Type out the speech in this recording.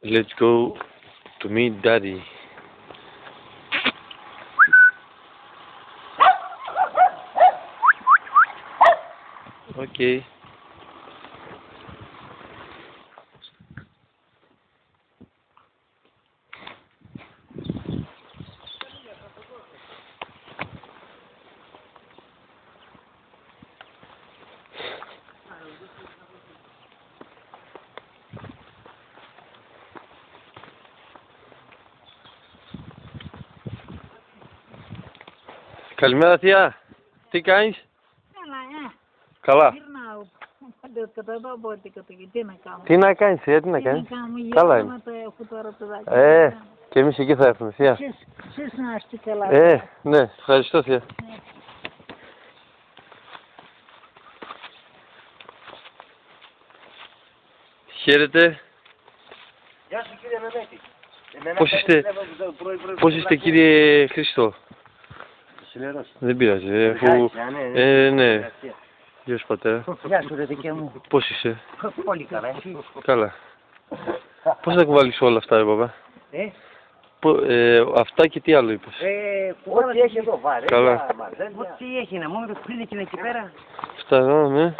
Let's go to meet Daddy. Okay. Καλημέρα θεία, τι κάνεις? Καλά. Τι να κάνεις θεία, τι να κάνεις? Καλά είμαι. Και εμείς εκεί θα έρθουμε θεία. Εσείς να είστε καλά. Ναι, ευχαριστώ θεία. Χαίρετε. Γεια σου κύριε Μενέτη. Πώς είστε κύριε Χρήστο? Συνερός. Δεν πειράζει, αφού... Ναι. Γεια σου πατέρα. Γεια σου ρε δικαί μου. Πώς είσαι? Πολύ καλά, εσύ? Καλά. Πώς θα κουβάλεις όλα αυτά ρε παπά? Αυτά και τι άλλο είπες? Ό,τι έχει εδώ βάρε. Καλά. Ό,τι έχει να μου, πριν εκείνα εκεί πέρα. Αυτά εδώ, ναι.